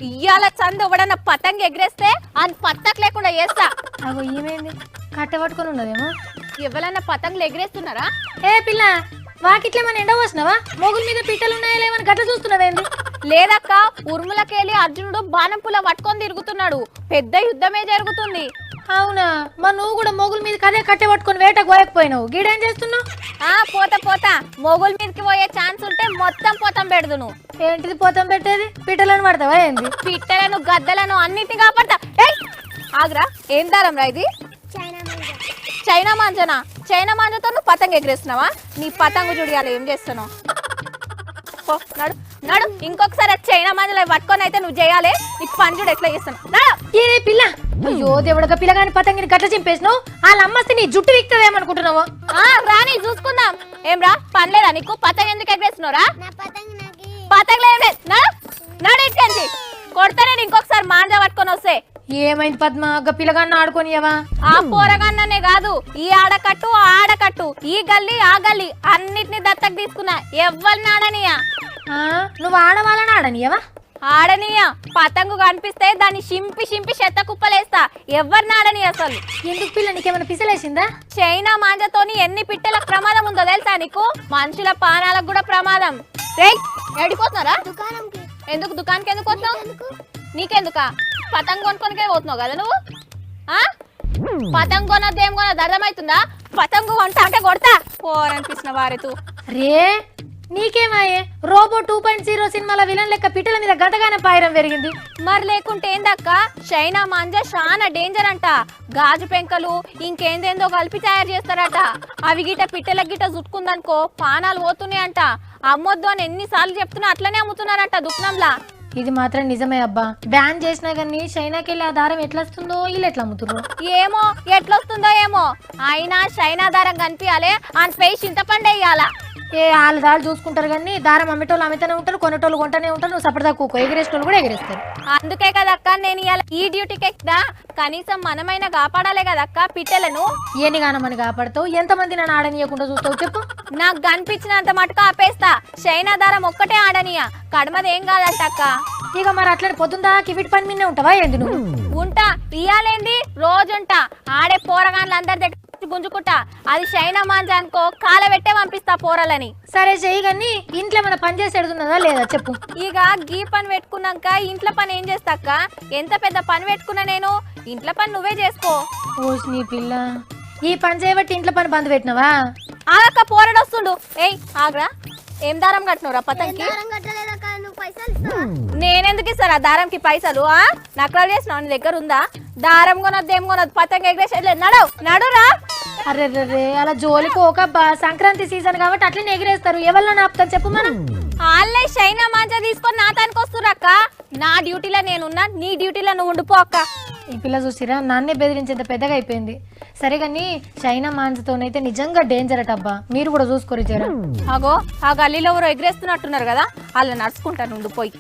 ఇయ్యాల చంద ఎవడన్నా పతంగి ఎగిరేస్తే అని పత్తకు లేకుండా చేస్తా. అగో ఏమైంది కట్ట పట్టుకొని ఉన్నదేమో. ఎవరన్నా పతంగులు ఎగిరేస్తున్నారా? ఏ పిల్ల వాకిట్లే మన ఎండ పోసినావా? మొగుల మీద పిట్టలు ఉన్నాయా లేవని గట్ల చూస్తున్నావేంది? లేదక్క, ఉర్ములకెళ్ళి అర్జునుడు బాణం పుల్ల పట్టుకొని తిరుగుతున్నాడు. పెద్ద యుద్ధమే జరుగుతుంది. అవునా, మరి నువ్వు కూడా మొగుల మీద కదే కట్టె పట్టుకొని వేటకు పోయకపోయినావు. గీడేం చేస్తున్నావు? పోతా మొగుల మీదకి పోయే ఛాన్స్ ఉంటే మొత్తం పోతం పెడదును. ఏంటిది పోతాం పెట్టేది? పిట్టలను పడతావా ఏంది? పిట్టలను గద్దలను అన్నిటిని కాపాడతా. ఆగ్రా, ఏం దారం రా ఇది? చైనా మాంజనా? చైనా మాంజతో నువ్వు పతంగ ఎగిరేస్తున్నావా? నీ పతంగు చూడాలి ఏం చేస్తున్నావు. నడు నడు, ఇంకొకసారి చైనా మాంజలు పట్టుకొని అయితే నువ్వు చేయాలి. నీకు పని చూడు ఎట్లా చేస్తున్నావు. ఏ పిల్ల, అయ్యో దేవుడగా పిల్లగాని పతంగిని గట్ల చింపేసినావు. వాళ్ళ అమ్మస్తే నీ జుట్టు విక్తదేమనుకుంటున్నావు? రాని చూసుకుందాం. ఏం రా పని లేదా నీకు? పతంగ ఎందుకు ఎగిరేస్తున్నావురా? పతంగ నడు ఇట్టించి కొడతా. నేను ఇంకొకసారి మాంజా పట్టుకొని వస్తే. ఏమైంది పద్మ? పిల్లగాన్ని ఆడుకోనియవా? ఆ పోరగాన్ననే కాదు, ఈ ఆడకట్టు ఆ ఆడకట్టు, ఈ గల్లి ఆ గల్లి అన్నిటిని దత్తకు తీసుకున్నా. ఎవ్వరిని ఆడనియా. నువ్వు ఆడవాళ్ళని ఆడనియవా? ఆడనియా. పతంగు కనిపిస్తే దాన్ని చింపి చింపి చెత్త కుప్పలేస్తా. ఎవరిని ఆడని అసలు. ఎందుకు పిల్ల, నీకేమైనా పిసలేసిందా? చైనా మాంజతోని ఎన్ని పిట్టలకు ప్రమాదం ఉందో తెలుసా నీకు? మనుషుల ప్రాణాలకు కూడా ప్రమాదం. ఎడిపోతున్నారా? ఎందుకు దుకాణానికి ఎందుకు వస్తున్నావు? నీకెందుకా? పతంగు కొనుక్కొనికే పోతున్నావు కదా నువ్వు. పతంగు కొనద్దు ఏం కొనద్దు అర్థమవుతుందా? పతంగు కొంటా అంటే కొడతా పోరనిపించిన వారితూ. రే నీకేమాయే? రోబో 2.0 సినిమాల విలన్ లెక్క పిట్టల మీద గతగానే పాయరం పెరిగింది. మరి లేకుంటే ఏందక్క, చైనా మాంజా చాలా డేంజర్ అంట. గాజు పెంకలు ఇంకేందేందో కలిపి తయారు చేస్తారట. అవి గిట పిట్టల గిట చుట్టుకుందనుకో పానాలు పోతున్నాయి అంట. అమ్మొద్దు అని ఎన్నిసార్లు చెప్తున్నా అట్లనే అమ్ముతున్నారంట దుకాణంలా. ఇది మాత్రం నిజమే అబ్బా. బ్యాన్ చేసినా గానీ చైనాకి వెళ్ళి ఆ దారం ఎట్లా వస్తుందో వీళ్ళు ఎట్లా అమ్ముతున్నారు ఏమో. ఎట్లొస్తుందో ఏమో. అయినా చైనా దారం కనిపించాలి అని పై చింతపండు వేయాల. వాళ్ళ దాళ్ళు చూసుకుంటారు కానీ దారం అమ్మేటోళ్ళు అమ్మితేనే ఉంటారు, కొనేటోళ్ళు కొంటనే ఉంటారు. నువ్వు సపడదా కూకో, ఎగిరేసేటోళ్ళు కూడా ఎగిరేస్తారు. అందుకే కదక్క నేను ఇవాళ ఈ డ్యూటీకి ఎక్కినా. కనీసం మనమైనా కాపాడాలే కదక్క పిట్టలను. ఏని గానమని కాపాడుతావు? ఎంతమంది నన్ను ఆడనీయకుండా చూస్తావు చెప్పు? నాకు కనిపించినంత మటుకు ఆపేస్తా. చైనా దారం ఒక్కటే ఆడనీయ, కడమదేం కాదంటక్క. ఇక మరి అట్లా పొద్దుందా కివిటి పని మీనే ఉంటావా ఏంది నువ్వు? ఉంటా. ఇయ్యాలేంది రోజుంటా. ఆడే పోరగాన్లు అందరి దగ్గర గుంజుకుంటా. అది చైనా మాంజా అనుకో కాల పెట్టే పంపిస్తా పోరలని. సరే చెయ్యి కానీ ఇంట్లో మన పని చేసి ఎడుతున్నదా లేదా చెప్పు? ఇక గీ పని పెట్టుకున్నాక ఇంట్లో పని ఏం చేస్తాక్క? ఎంత పెద్ద పని పెట్టుకున్నా నేను. ఇంట్లో పని నువ్వే చేసుకో. ఓస్ నీ పిల్ల, ఈ పని చేయబట్టి ఇంట్లో పని బంద్ పెట్టినవా? ఆగక్క పోరడు వస్తుండు. ఆగ్రా, ఏం దారం కట్టినవురా పతంకి? నేనెందుకు ఇస్తారా దారంకి పైసలు? నకరాలు చేసిన నీ దగ్గర ఉందా? దారం కొనద్దు ఏం కొనద్దు, పతంగ ఎగిరేసే నడురా. అరే రే అలా జోలికి ఒకబ్బా. సంక్రాంతి సీజన్ కాబట్టి అట్లనే ఎగిరేస్తారు. ఎవరిలో నాపుతారు చెప్పు? మనం వాళ్ళే చైనా మాంజా తీసుకొని నా తానికి వస్తురక్క. నా డ్యూటీలో నేనున్నా, నీ డ్యూటీలో నువ్వు ఉండిపో అక్క. ఈ పిల్ల చూసిరా నాన్నే బెదిరించేంత పెద్దగా అయిపోయింది. సరే కానీ చైనా మాంజతోనైతే నిజంగా డేంజర్ అబ్బా. మీరు కూడా చూసుకోరు జరా. అగో ఆ గల్లీలో ఎవరో ఎగిరేస్తున్నట్టున్నారు కదా, వాళ్ళు నడుచుకుంటాను ఉండిపోయి.